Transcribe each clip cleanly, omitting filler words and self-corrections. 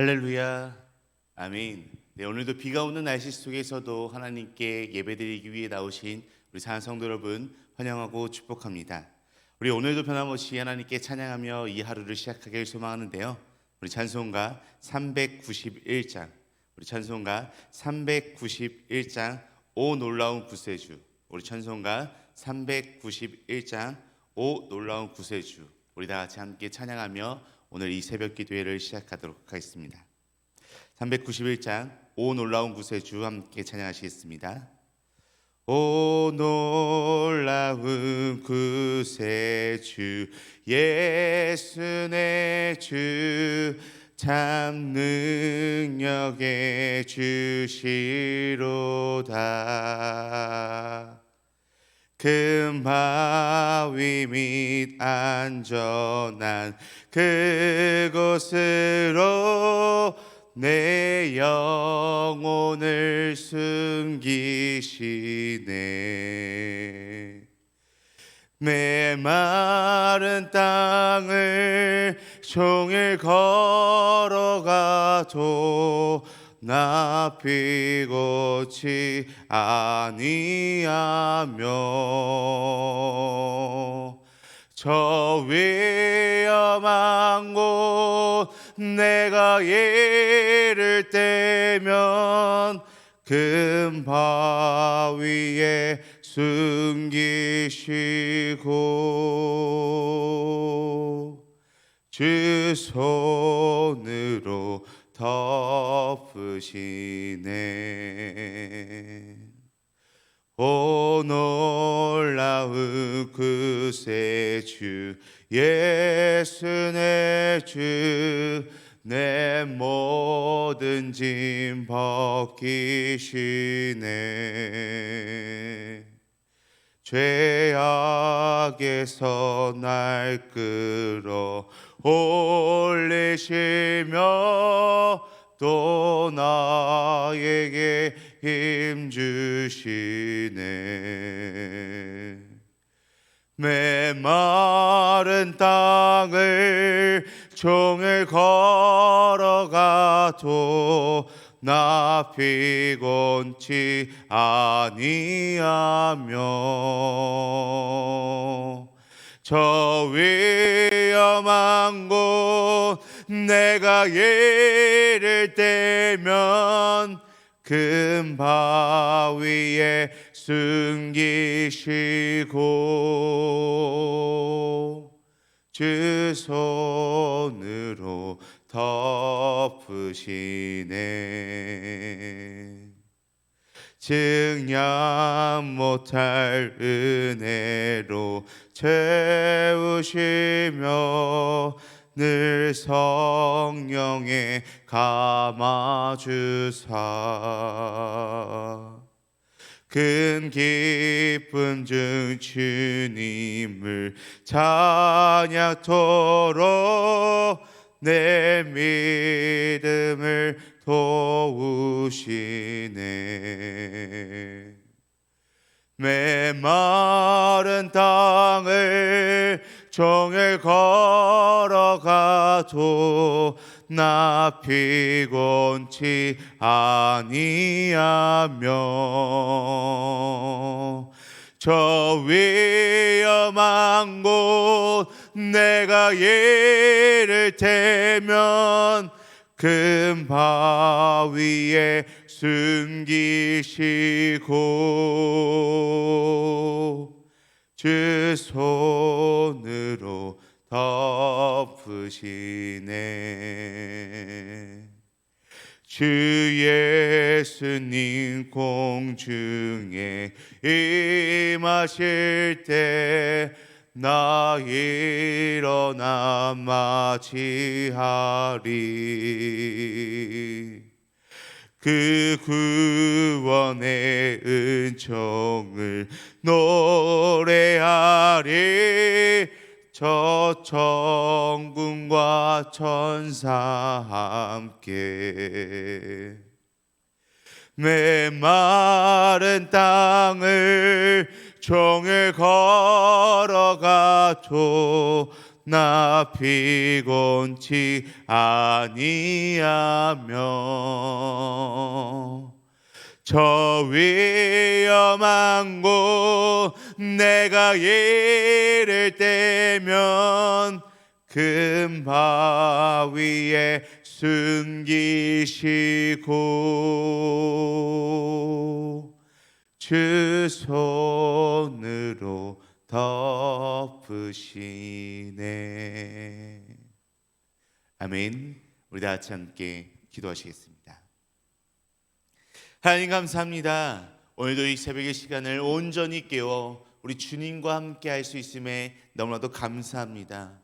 할렐루야. 아멘. 네, 오늘도 비가 오는 날씨 속에서도 하나님께 예배드리기 위해 나오신 우리 사랑하는 성도 여러분 환영하고 축복합니다. 우리 오늘도 변함없이 하나님께 찬양하며 이 하루를 시작하길 소망하는데요. 우리 찬송가 391장, 우리 찬송가 391장 오 놀라운 구세주, 우리 찬송가 391장 오 놀라운 구세주, 우리 다 같이 함께 찬양하며 오늘 이 새벽 기도회를 시작하도록 하겠습니다. 391장 오 놀라운 구세주 함께 찬양하시겠습니다. 오 놀라운 구세주 예수 내 주 참 능력의 주시로다. 큰 바위 및 안전한 그곳으로 내 영혼을 숨기시네. 메마른 땅을 종일 걸어가도 나 피곤치 아니하며 저 위험한 곳 내가 이를 때면 큰 바위에 숨기시고 주 손으로 덮으시네. 오 놀라운 구세주 예수 내 주 내 모든 짐 벗기시네. 죄악에서 날 끌어 올리시며 또 나에게 힘 주시네. 메마른 땅을 종일 걸어가도 나 피곤치 아니하며 저 위험한 곳 내가 이를 때면 큰 바위에 숨기시고 주 손으로 덮으시네. 증량 못할 은혜로 채우시며 늘 성령에 감아주사 큰 기쁨 중 주님을 찬양토록 내 믿음을 도우시네. 메마른 땅을 종일 걸어가도 나 피곤치 아니하며 저 위험한 곳 내가 이를 때면 큰 바위에 숨기시고 주 손으로 덮으시네. 주 예수님 공중에 임하실 때 나 일어나 맞이하리. 그 구원의 은총을 노래하리. 저 천군과 천사 함께 메마른 땅을 종일 걸어가도 나 피곤치 아니하며 저 위험한 곳 내가 이를 때면 큰 바위에 숨기시고 주 손으로 덮으시네. 아멘. 우리 다 같이 함께 기도하시겠습니다. 하나님 감사합니다. 오늘도 이 새벽의 시간을 온전히 깨워 우리 주님과 함께 할 수 있음에 너무나도 감사합니다.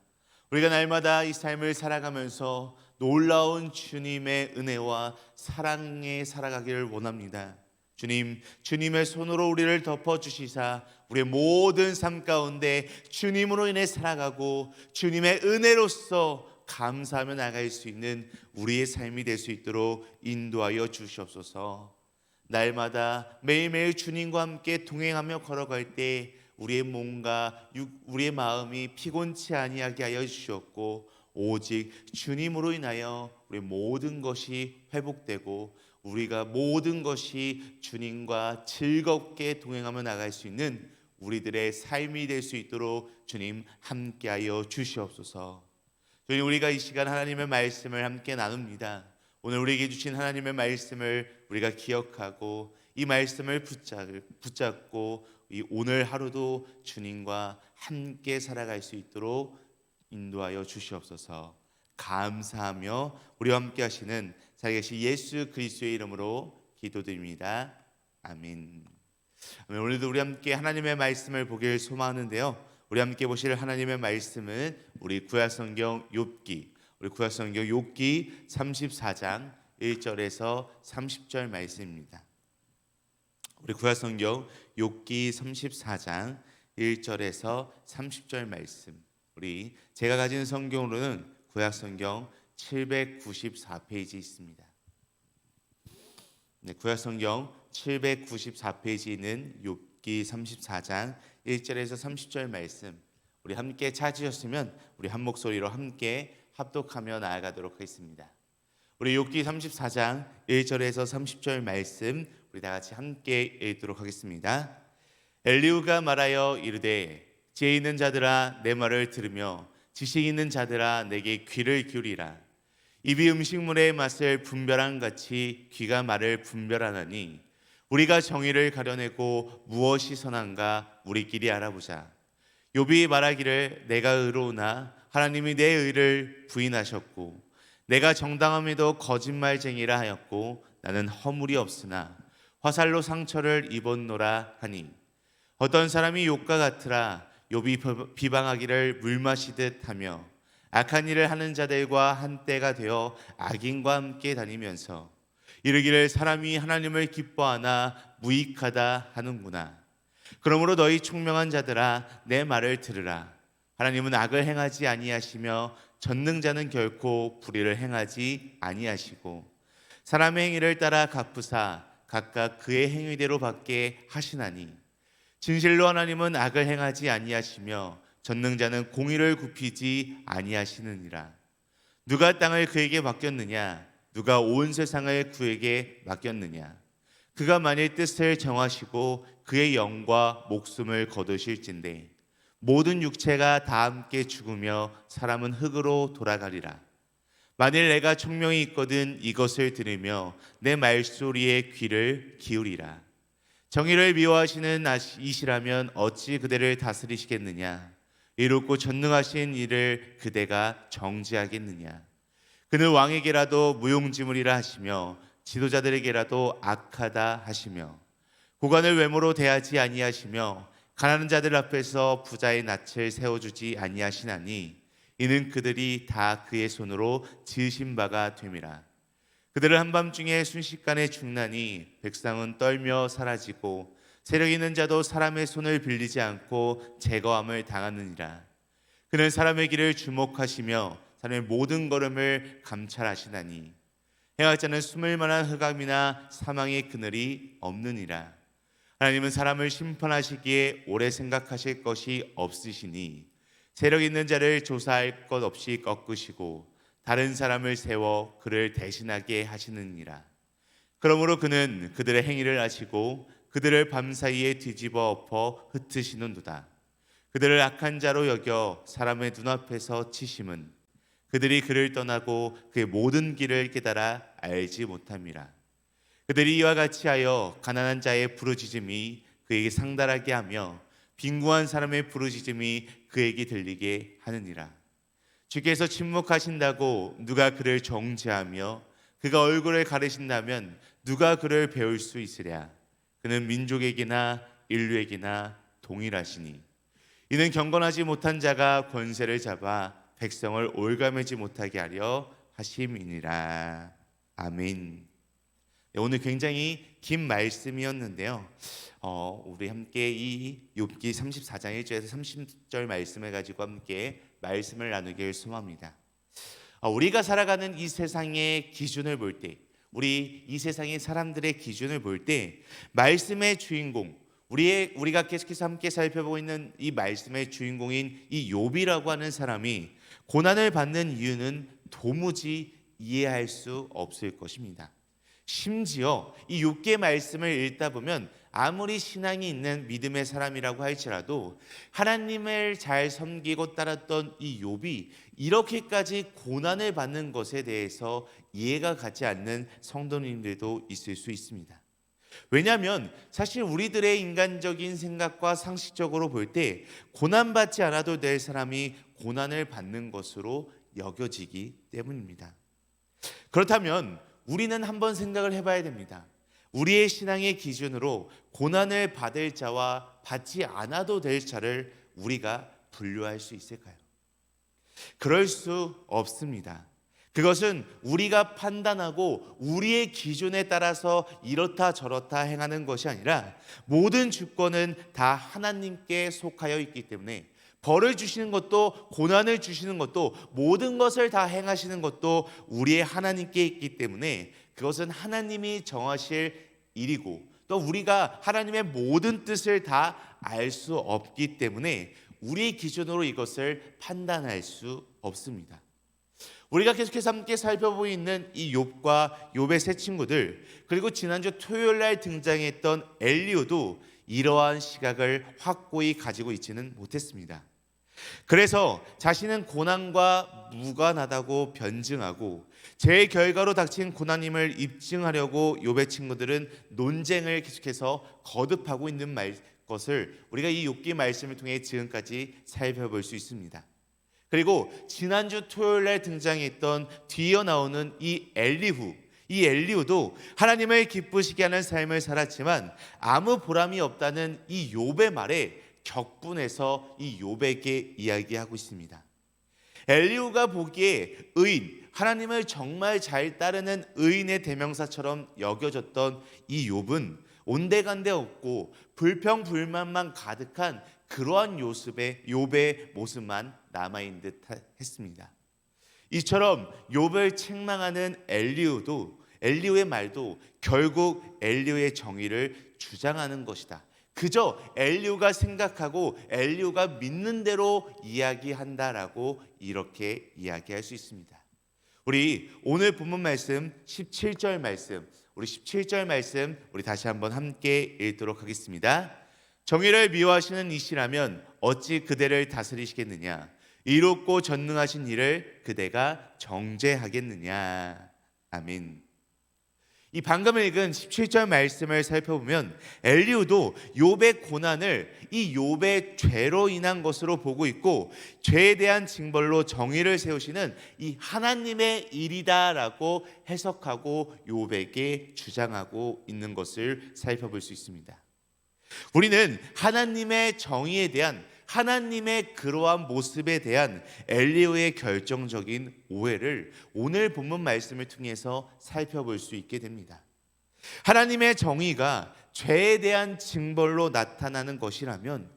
우리가 날마다 이 삶을 살아가면서 놀라운 주님의 은혜와 사랑에 살아가기를 원합니다. 주님, 주님의 손으로 우리를 덮어주시사 우리의 모든 삶 가운데 주님으로 인해 살아가고 주님의 은혜로서 감사하며 나갈 수 있는 우리의 삶이 될 수 있도록 인도하여 주시옵소서. 날마다 매일매일 주님과 함께 동행하며 걸어갈 때 우리의 몸과 우리의 마음이 피곤치 아니하게 하여 주시옵고 오직 주님으로 인하여 우리의 모든 것이 회복되고 우리가 모든 것이 주님과 즐겁게 동행하며 나갈 수 있는 우리들의 삶이 될 수 있도록 주님 함께하여 주시옵소서. 주님, 우리가 이 시간 하나님의 말씀을 함께 나눕니다. 오늘 우리에게 주신 하나님의 말씀을 우리가 기억하고 이 말씀을 붙잡고 이 오늘 하루도 주님과 함께 살아갈 수 있도록 인도하여 주시옵소서. 감사하며 우리와 함께 하시는 살아계신 예수 그리스도의 이름으로 기도드립니다. 아멘. 오늘도 우리 함께 하나님의 말씀을 보길 소망하는데요. 우리 함께 보실 하나님의 말씀은 우리 구약성경 욥기, 우리 구약성경 욥기 34장 1절에서 30절 말씀입니다. 우리 구약성경 욥기 34장 1절에서 30절 말씀. 우리 제가 가진 성경으로는 구약성경 794페이지 있습니다. 네, 구약성경 794페이지는 욥기 34장 1절에서 30절 말씀. 우리 함께 찾으셨으면 우리 한 목소리로 함께 합독하며 나아가도록 하겠습니다. 우리 욥기 34장 1절에서 30절 말씀 우리 다 같이 함께 읽도록 하겠습니다. 엘리후가 말하여 이르되 지혜 있는 자들아 내 말을 들으며 지식 있는 자들아 내게 귀를 기울이라. 입이 음식물의 맛을 분별한 같이 귀가 말을 분별하나니 우리가 정의를 가려내고 무엇이 선한가 우리끼리 알아보자. 욥이 말하기를 내가 의로우나 하나님이 내 의를 부인하셨고 내가 정당함에도 거짓말쟁이라 하였고 나는 허물이 없으나 화살로 상처를 입었노라 하니 어떤 사람이 욥과 같으라. 욥이 비방하기를 물 마시듯 하며 악한 일을 하는 자들과 한때가 되어 악인과 함께 다니면서 이르기를 사람이 하나님을 기뻐하나 무익하다 하는구나. 그러므로 너희 총명한 자들아 내 말을 들으라. 하나님은 악을 행하지 아니하시며 전능자는 결코 불의를 행하지 아니하시고 사람의 행위를 따라 갚으사 각각 그의 행위대로 받게 하시나니 진실로 하나님은 악을 행하지 아니하시며 전능자는 공의를 굽히지 아니하시느니라. 누가 땅을 그에게 맡겼느냐? 누가 온 세상을 그에게 맡겼느냐? 그가 만일 뜻을 정하시고 그의 영과 목숨을 거두실진데 모든 육체가 다 함께 죽으며 사람은 흙으로 돌아가리라. 만일 내가 총명이 있거든 이것을 들으며 내 말소리에 귀를 기울이라. 정의를 미워하시는 이시라면 어찌 그대를 다스리시겠느냐? 이롭고 전능하신 이를 그대가 정죄하겠느냐? 그는 왕에게라도 무용지물이라 하시며 지도자들에게라도 악하다 하시며 고관을 외모로 대하지 아니하시며 가난한 자들 앞에서 부자의 낯을 세워주지 아니하시나니 이는 그들이 다 그의 손으로 지으신 바가 됨이라. 그들은 한밤중에 순식간에 죽나니 백성은 떨며 사라지고 세력 있는 자도 사람의 손을 빌리지 않고 제거함을 당하느니라. 그는 사람의 길을 주목하시며 사람의 모든 걸음을 감찰하시나니 행할 자는 숨을 만한 흑암이나 사망의 그늘이 없느니라. 하나님은 사람을 심판하시기에 오래 생각하실 것이 없으시니 세력 있는 자를 조사할 것 없이 꺾으시고 다른 사람을 세워 그를 대신하게 하시느니라. 그러므로 그는 그들의 행위를 아시고 그들을 밤사이에 뒤집어 엎어 흩으시는도다. 그들을 악한 자로 여겨 사람의 눈앞에서 치심은 그들이 그를 떠나고 그의 모든 길을 깨달아 알지 못함이라. 그들이 이와 같이 하여 가난한 자의 부르짖음이 그에게 상달하게 하며 빈궁한 사람의 부르짖음이 그에게 들리게 하느니라. 주께서 침묵하신다고 누가 그를 정죄하며 그가 얼굴을 가리신다면 누가 그를 배울 수 있으랴. 그는 민족에게나 인류에게나 동일하시니 이는 경건하지 못한 자가 권세를 잡아 백성을 올가매지 못하게 하려 하심이니라. 아멘. 오늘 굉장히 긴 말씀이었는데요. 우리 함께 이 욥기 34장 1절에서 30절 말씀을 가지고 함께 말씀을 나누길 소망합니다. 우리가 살아가는 이 세상의 기준을 볼 때, 우리 이 세상의 사람들의 기준을 볼 때 말씀의 주인공, 우리가 계속해서 함께 살펴보고 있는 이 말씀의 주인공인 이 욥이라고 하는 사람이 고난을 받는 이유는 도무지 이해할 수 없을 것입니다. 심지어 이 욥기의 말씀을 읽다 보면 아무리 신앙이 있는 믿음의 사람이라고 할지라도 하나님을 잘 섬기고 따랐던 이 욥이 이렇게까지 고난을 받는 것에 대해서 이해가 가지 않는 성도님들도 있을 수 있습니다. 왜냐하면 사실 우리들의 인간적인 생각과 상식적으로 볼 때 고난받지 않아도 될 사람이 고난을 받는 것으로 여겨지기 때문입니다. 그렇다면 우리는 한번 생각을 해봐야 됩니다. 우리의 신앙의 기준으로 고난을 받을 자와 받지 않아도 될 자를 우리가 분류할 수 있을까요? 그럴 수 없습니다. 그것은 우리가 판단하고 우리의 기준에 따라서 이렇다 저렇다 행하는 것이 아니라 모든 주권은 다 하나님께 속하여 있기 때문에 벌을 주시는 것도 고난을 주시는 것도 모든 것을 다 행하시는 것도 우리의 하나님께 있기 때문에 그것은 하나님이 정하실 일이고 또 우리가 하나님의 모든 뜻을 다 알 수 없기 때문에 우리의 기준으로 이것을 판단할 수 없습니다. 우리가 계속해서 함께 살펴보고 있는 이 욥과 욥의 세 친구들, 그리고 지난주 토요일 날 등장했던 엘리후도 이러한 시각을 확고히 가지고 있지는 못했습니다. 그래서 자신은 고난과 무관하다고 변증하고 죄의 결과로 닥친 고난임을 입증하려고 욥의 친구들은 논쟁을 계속해서 거듭하고 있는 것을 우리가 이 욥기 말씀을 통해 지금까지 살펴볼 수 있습니다. 그리고 지난주 토요일 날 등장했던 뒤이어 나오는 이 엘리후도 하나님을 기쁘시게 하는 삶을 살았지만 아무 보람이 없다는 이 욥의 말에 격분해서 이 욥에게 이야기하고 있습니다. 엘리후가 보기에 의인, 하나님을 정말 잘 따르는 의인의 대명사처럼 여겨졌던 이 욥은 온데간데 없고 불평불만만 가득한 그러한 욥의 모습만 남아있는 듯 했습니다. 이처럼 욥을 책망하는 엘리후의 말도 결국 엘리후의 정의를 주장하는 것이다. 그저 엘리후가 생각하고 엘리후가 믿는 대로 이야기한다라고 이렇게 이야기할 수 있습니다. 우리 오늘 본문 말씀 17절 말씀, 우리 다시 한번 함께 읽도록 하겠습니다. 정의를 미워하시는 이시라면 어찌 그대를 다스리시겠느냐? 이롭고 전능하신 이를 그대가 정죄하겠느냐? 아멘. 이 방금 읽은 17절 말씀을 살펴보면 엘리후도 욥의 고난을 이 욥의 죄로 인한 것으로 보고 있고 죄에 대한 징벌로 정의를 세우시는 이 하나님의 일이다라고 해석하고 욥에게 주장하고 있는 것을 살펴볼 수 있습니다. 우리는 하나님의 정의에 대한 하나님의 그러한 모습에 대한 엘리후의 결정적인 오해를 오늘 본문 말씀을 통해서 살펴볼 수 있게 됩니다. 하나님의 정의가 죄에 대한 징벌로 나타나는 것이라면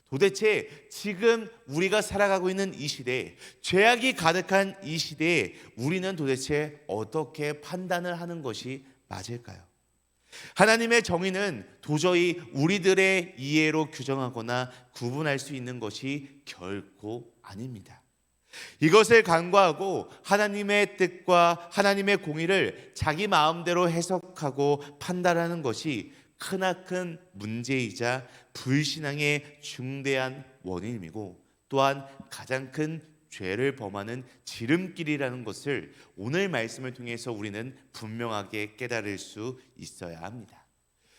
도대체 지금 우리가 살아가고 있는 이 시대에 죄악이 가득한 이 시대에 우리는 도대체 어떻게 판단을 하는 것이 맞을까요? 하나님의 정의는 도저히 우리들의 이해로 규정하거나 구분할 수 있는 것이 결코 아닙니다. 이것을 간과하고 하나님의 뜻과 하나님의 공의를 자기 마음대로 해석하고 판단하는 것이 크나큰 문제이자 불신앙의 중대한 원인이고 또한 가장 큰 죄를 범하는 지름길이라는 것을 오늘 말씀을 통해서 우리는 분명하게 깨달을 수 있어야 합니다.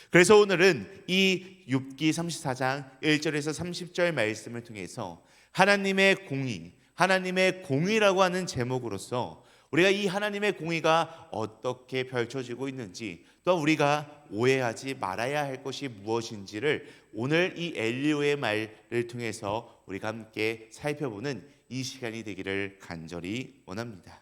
그래서 오늘은 이 욥기 34장 1절에서 30절 말씀을 통해서 하나님의 공의, 하나님의 공의라고 하는 제목으로서 우리가 이 하나님의 공의가 어떻게 펼쳐지고 있는지, 또 우리가 오해하지 말아야 할 것이 무엇인지를 오늘 이 엘리야의 말을 통해서 우리가 함께 살펴보는 이 시간이 되기를 간절히 원합니다.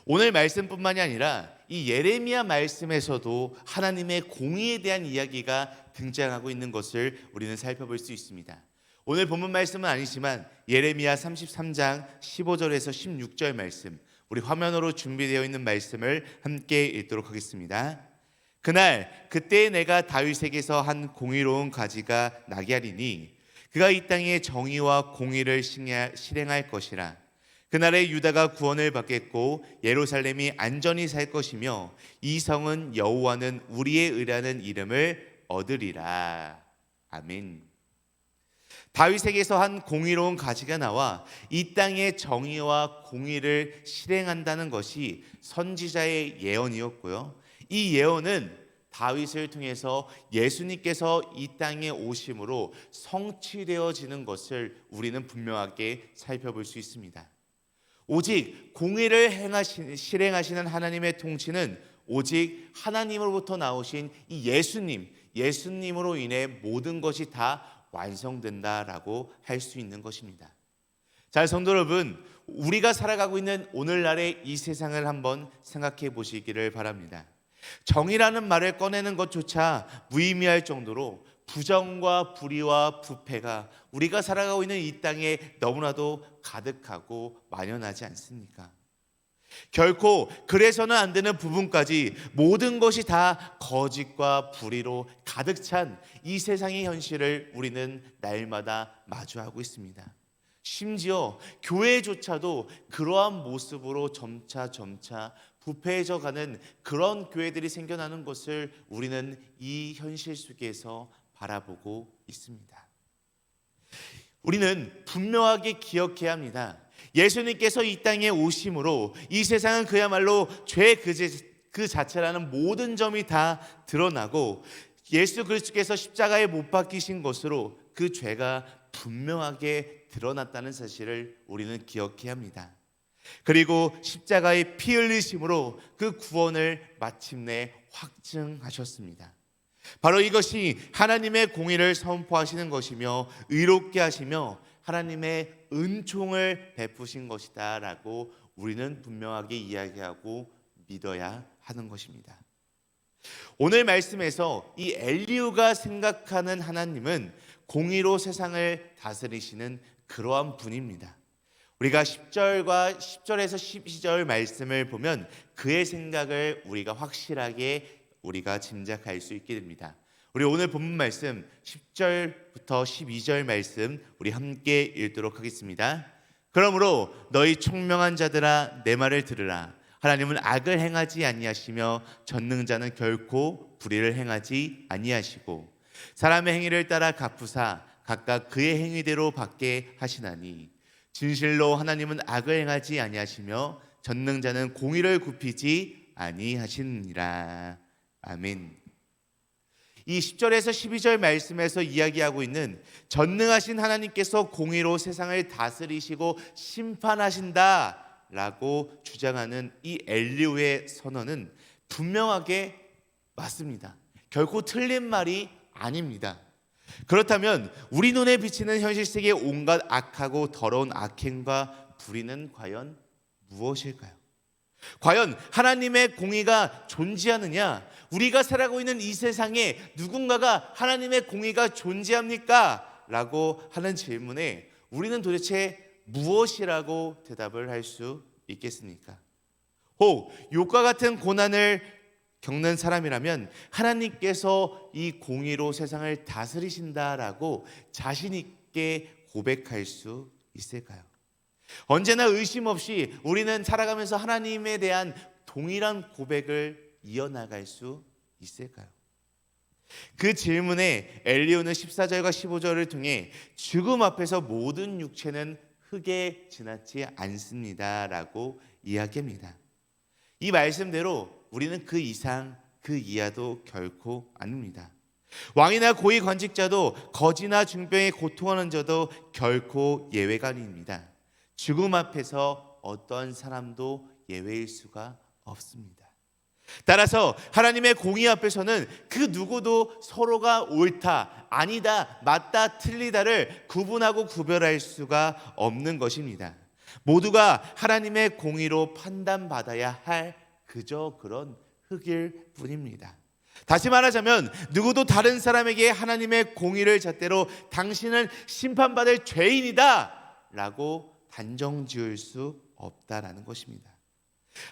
오늘 말씀뿐만이 아니라 이 예레미야 말씀에서도 하나님의 공의에 대한 이야기가 등장하고 있는 것을 우리는 살펴볼 수 있습니다. 오늘 본문 말씀은 아니지만 예레미야 33장 15절에서 16절 말씀, 우리 화면으로 준비되어 있는 말씀을 함께 읽도록 하겠습니다. 그때 내가 다윗에게서 한 공의로운 가지가 나게 하리니 그가 이 땅에 정의와 공의를 실행할 것이라. 그날에 유다가 구원을 받겠고 예루살렘이 안전히 살 것이며 이 성은 여호와는 우리의 의라는 이름을 얻으리라. 아멘. 다윗에게서 한 공의로운 가지가 나와 이 땅의 정의와 공의를 실행한다는 것이 선지자의 예언이었고요. 이 예언은 다윗을 통해서 예수님께서 이 땅에 오심으로 성취되어지는 것을 우리는 분명하게 살펴볼 수 있습니다. 오직 공의를 실행하시는 하나님의 통치는 오직 하나님으로부터 나오신 이 예수님으로 인해 모든 것이 다 완성된다라고 할 수 있는 것입니다. 자, 성도 여러분, 우리가 살아가고 있는 오늘날의 이 세상을 한번 생각해 보시기를 바랍니다. 정의라는 말을 꺼내는 것조차 무의미할 정도로 부정과 불의와 부패가 우리가 살아가고 있는 이 땅에 너무나도 가득하고 만연하지 않습니까? 결코 그래서는 안 되는 부분까지 모든 것이 다 거짓과 불의로 가득 찬 이 세상의 현실을 우리는 날마다 마주하고 있습니다. 심지어 교회조차도 그러한 모습으로 점차 부패해져 가는 그런 교회들이 생겨나는 것을 우리는 이 현실 속에서 바라보고 있습니다. 우리는 분명하게 기억해야 합니다. 예수님께서 이 땅에 오심으로 이 세상은 그야말로 죄 그 자체라는 모든 점이 다 드러나고 예수 그리스도께서 십자가에 못 박히신 것으로 그 죄가 분명하게 드러났다는 사실을 우리는 기억해야 합니다. 그리고 십자가의 피 흘리심으로 그 구원을 마침내 확증하셨습니다. 바로 이것이 하나님의 공의를 선포하시는 것이며 의롭게 하시며 하나님의 은총을 베푸신 것이다 라고 우리는 분명하게 이야기하고 믿어야 하는 것입니다. 오늘 말씀에서 이 엘리야가 생각하는 하나님은 공의로 세상을 다스리시는 그러한 분입니다. 우리가 10절에서 12절 말씀을 보면 그의 생각을 우리가 확실하게 우리가 짐작할 수 있게 됩니다. 우리 오늘 본문 말씀 10절부터 12절 말씀 우리 함께 읽도록 하겠습니다. 그러므로 너희 총명한 자들아 내 말을 들으라. 하나님은 악을 행하지 아니하시며 전능자는 결코 불의를 행하지 아니하시고 사람의 행위를 따라 갚으사 각각 그의 행위대로 받게 하시나니 진실로 하나님은 악을 행하지 아니하시며 전능자는 공의를 굽히지 아니하시느니라. 아멘. 이 10절에서 12절 말씀에서 이야기하고 있는 전능하신 하나님께서 공의로 세상을 다스리시고 심판하신다 라고 주장하는 이 엘리야의 선언은 분명하게 맞습니다. 결코 틀린 말이 아닙니다. 그렇다면 우리 눈에 비치는 현실 세계의 온갖 악하고 더러운 악행과 불의는 과연 무엇일까요? 과연 하나님의 공의가 존재하느냐? 우리가 살아가고 있는 이 세상에 누군가가 하나님의 공의가 존재합니까? 라고 하는 질문에 우리는 도대체 무엇이라고 대답을 할 수 있겠습니까? 혹 욥과 같은 고난을 겪는 사람이라면 하나님께서 이 공의로 세상을 다스리신다라고 자신 있게 고백할 수 있을까요? 언제나 의심 없이 우리는 살아가면서 하나님에 대한 동일한 고백을 이어나갈 수 있을까요? 그 질문에 엘리후는 14절과 15절을 통해 죽음 앞에서 모든 육체는 흙에 지나지 않습니다 라고 이야기합니다. 이 말씀대로 우리는 그 이상 그 이하도 결코 아닙니다. 왕이나 고위 관직자도 거지나 중병에 고통하는 자도 결코 예외가 아닙니다. 죽음 앞에서 어떤 사람도 예외일 수가 없습니다. 따라서 하나님의 공의 앞에서는 그 누구도 서로가 옳다, 아니다, 맞다, 틀리다를 구분하고 구별할 수가 없는 것입니다. 모두가 하나님의 공의로 판단받아야 할 그저 그런 흙일 뿐입니다. 다시 말하자면 누구도 다른 사람에게 하나님의 공의를 잣대로 당신은 심판받을 죄인이다 라고 단정 지을 수 없다라는 것입니다.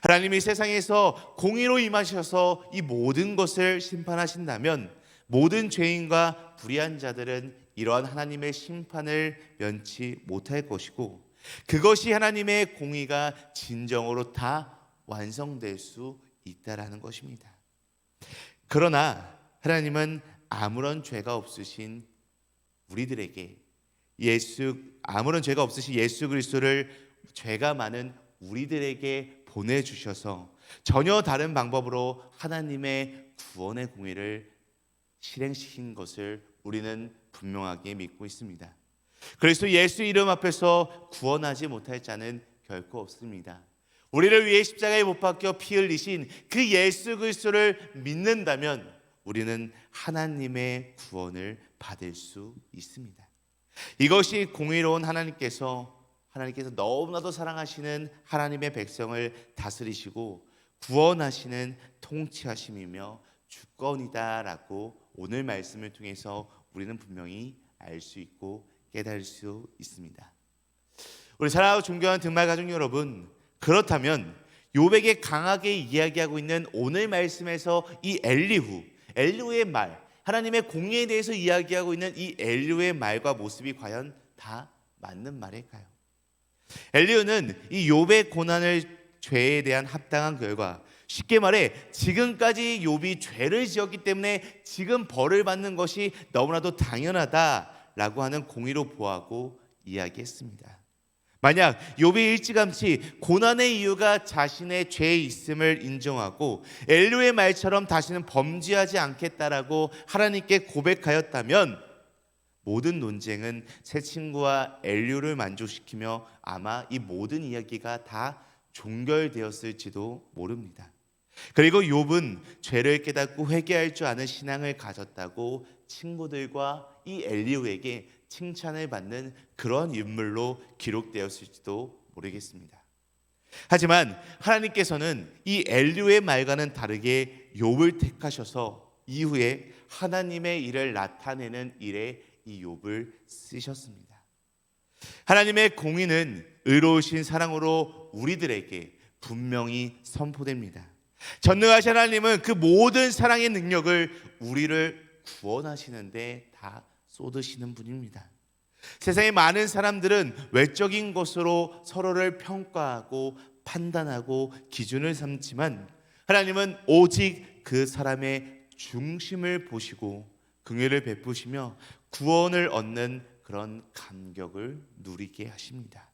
하나님이 세상에서 공의로 임하셔서 이 모든 것을 심판하신다면 모든 죄인과 불의한 자들은 이러한 하나님의 심판을 면치 못할 것이고 그것이 하나님의 공의가 진정으로 다 완성될 수 있다라는 것입니다. 그러나 하나님은 아무런 죄가 없으신 우리들에게 아무런 죄가 없으신 예수 그리스도를 죄가 많은 우리들에게 보내주셔서 전혀 다른 방법으로 하나님의 구원의 공의를 실행시킨 것을 우리는 분명하게 믿고 있습니다. 그래서 예수 이름 앞에서 구원하지 못할 자는 결코 없습니다. 우리를 위해 십자가에 못 박혀 피 흘리신 그 예수 그리스도를 믿는다면 우리는 하나님의 구원을 받을 수 있습니다. 이것이 공의로운 하나님께서 너무나도 사랑하시는 하나님의 백성을 다스리시고 구원하시는 통치하심이며 주권이다라고 오늘 말씀을 통해서 우리는 분명히 알 수 있고 깨달을 수 있습니다. 우리 사랑하고 존경하는 등말 가족 여러분, 그렇다면 욥에게 강하게 이야기하고 있는 오늘 말씀에서 이 엘리후의 말, 하나님의 공의에 대해서 이야기하고 있는 이 엘리후의 말과 모습이 과연 다 맞는 말일까요? 엘리후는 이 욥의 고난을 죄에 대한 합당한 결과, 쉽게 말해 지금까지 욥이 죄를 지었기 때문에 지금 벌을 받는 것이 너무나도 당연하다라고 하는 공의로 보하고 이야기했습니다. 만약 욥이 일찌감치 고난의 이유가 자신의 죄에 있음을 인정하고 엘리후의 말처럼 다시는 범죄하지 않겠다라고 하나님께 고백하였다면 모든 논쟁은 새 친구와 엘리후를 만족시키며 아마 이 모든 이야기가 다 종결되었을지도 모릅니다. 그리고 욥은 죄를 깨닫고 회개할 줄 아는 신앙을 가졌다고 친구들과 이 엘리후에게 칭찬을 받는 그런 인물로 기록되었을지도 모르겠습니다. 하지만 하나님께서는 이 엘리후의 말과는 다르게 욥을 택하셔서 이후에 하나님의 일을 나타내는 일에 이 욥을 쓰셨습니다. 하나님의 공의는 의로우신 사랑으로 우리들에게 분명히 선포됩니다. 전능하신 하나님은 그 모든 사랑의 능력을 우리를 구원하시는데 다 쏟으시는 분입니다. 세상의 많은 사람들은 외적인 것으로 서로를 평가하고 판단하고 기준을 삼지만 하나님은 오직 그 사람의 중심을 보시고 긍휼을 베푸시며 구원을 얻는 그런 감격을 누리게 하십니다.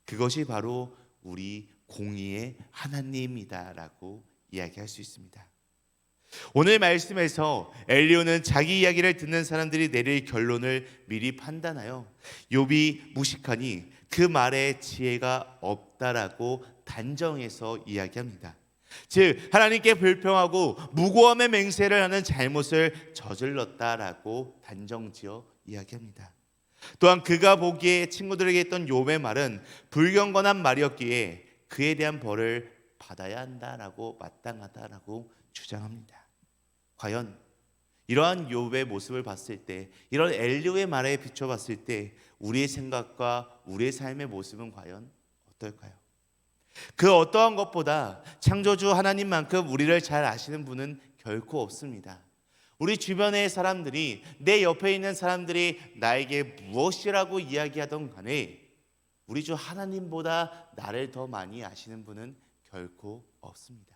그것이 바로 우리 공의의 하나님이다라고 이야기할 수 있습니다. 오늘 말씀에서 엘리후는 자기 이야기를 듣는 사람들이 내릴 결론을 미리 판단하여 욥이 무식하니 그 말에 지혜가 없다라고 단정해서 이야기합니다. 즉 하나님께 불평하고 무고함의 맹세를 하는 잘못을 저질렀다라고 단정지어 이야기합니다. 또한 그가 보기에 친구들에게 했던 욥의 말은 불경건한 말이었기에 그에 대한 벌을 받아야 한다라고 마땅하다라고 주장합니다. 과연 이러한 욥의 모습을 봤을 때, 이런 엘리후의 말에 비춰봤을 때 우리의 생각과 우리의 삶의 모습은 과연 어떨까요? 그 어떠한 것보다 창조주 하나님만큼 우리를 잘 아시는 분은 결코 없습니다. 우리 주변의 사람들이, 내 옆에 있는 사람들이 나에게 무엇이라고 이야기하던 간에 우리 주 하나님보다 나를 더 많이 아시는 분은 결코 없습니다.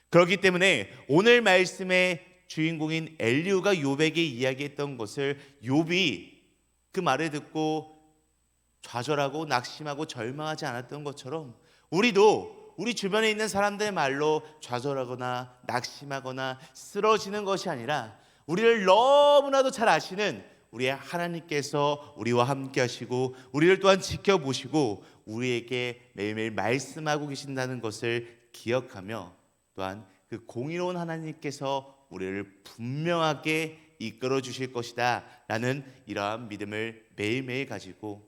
그렇기 때문에 오늘 말씀의 주인공인 엘리후가 욥에게 이야기했던 것을 욥이 그 말을 듣고 좌절하고 낙심하고 절망하지 않았던 것처럼 우리도 우리 주변에 있는 사람들의 말로 좌절하거나 낙심하거나 쓰러지는 것이 아니라 우리를 너무나도 잘 아시는 우리의 하나님께서 우리와 함께 하시고 우리를 또한 지켜보시고 우리에게 매일매일 말씀하고 계신다는 것을 기억하며 또한 그 공의로운 하나님께서 우리를 분명하게 이끌어 주실 것이다 라는 이러한 믿음을 매일매일 가지고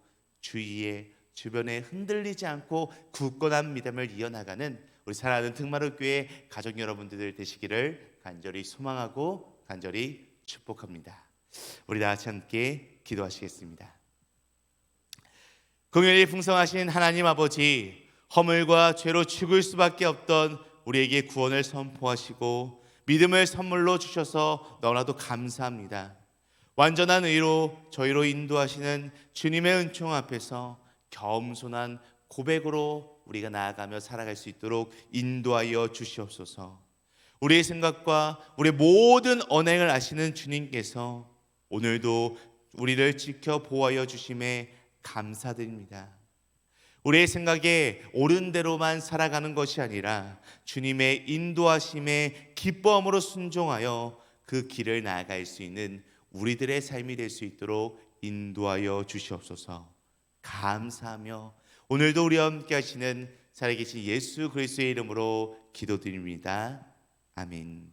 주변에 흔들리지 않고 굳건한 믿음을 이어나가는 우리 사랑하는 특마루 교회 가족 여러분들 되시기를 간절히 소망하고 간절히 축복합니다. 우리 다 같이 함께 기도하시겠습니다. 긍휼이 풍성하신 하나님 아버지, 허물과 죄로 죽을 수밖에 없던 우리에게 구원을 선포하시고 믿음을 선물로 주셔서 너무나도 감사합니다. 완전한 의로 저희로 인도하시는 주님의 은총 앞에서 겸손한 고백으로 우리가 나아가며 살아갈 수 있도록 인도하여 주시옵소서. 우리의 생각과 우리의 모든 언행을 아시는 주님께서 오늘도 우리를 지켜 보호하여 주심에 감사드립니다. 우리의 생각에 옳은 대로만 살아가는 것이 아니라 주님의 인도하심에 기뻐함으로 순종하여 그 길을 나아갈 수 있는 우리들의 삶이 될 수 있도록 인도하여 주시옵소서. 감사하며 오늘도 우리와 함께 하시는 살아계신 예수 그리스도의 이름으로 기도드립니다. 아멘.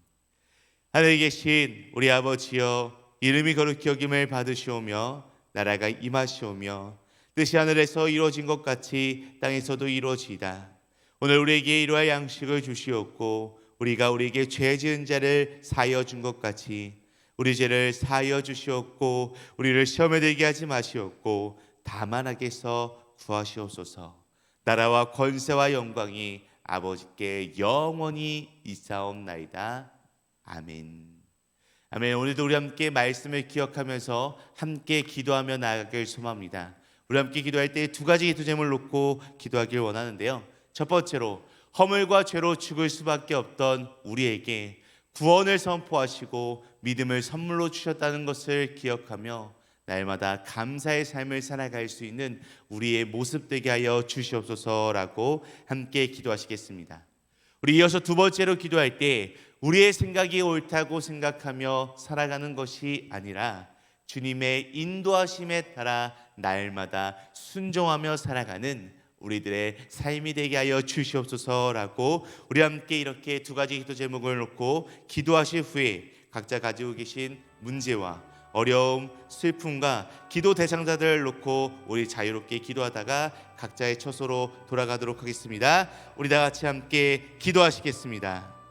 하늘에 계신 우리 아버지여, 이름이 거룩히 여김을 받으시오며 나라가 임하시오며 뜻이 하늘에서 이루어진 것 같이 땅에서도 이루어지이다. 오늘 우리에게 이러한 양식을 주시옵고 우리가 우리에게 죄 지은 자를 사하여 준 것 같이 우리 죄를 사하여 주시옵고 우리를 시험에 들게 하지 마시옵고 다만 악에서 구하시옵소서. 나라와 권세와 영광이 아버지께 영원히 있사옵나이다. 아멘. 아멘. 오늘도 우리 함께 말씀을 기억하면서 함께 기도하며 나아가길 소망합니다. 우리 함께 기도할 때 두 가지 기도 제목을 놓고 기도하길 원하는데요. 첫 번째로 허물과 죄로 죽을 수밖에 없던 우리에게 구원을 선포하시고 믿음을 선물로 주셨다는 것을 기억하며 날마다 감사의 삶을 살아갈 수 있는 우리의 모습 되게 하여 주시옵소서라고 함께 기도하시겠습니다. 우리 이어서 두 번째로 기도할 때 우리의 생각이 옳다고 생각하며 살아가는 것이 아니라 주님의 인도하심에 따라 날마다 순종하며 살아가는 우리들의 삶이 되게 하여 주시옵소서라고 우리 함께 이렇게 두 가지 기도 제목을 놓고 기도하실 후에 각자 가지고 계신 문제와 어려움, 슬픔과 기도 대상자들을 놓고 우리 자유롭게 기도하다가 각자의 처소로 돌아가도록 하겠습니다. 우리 다 같이 함께 기도하시겠습니다.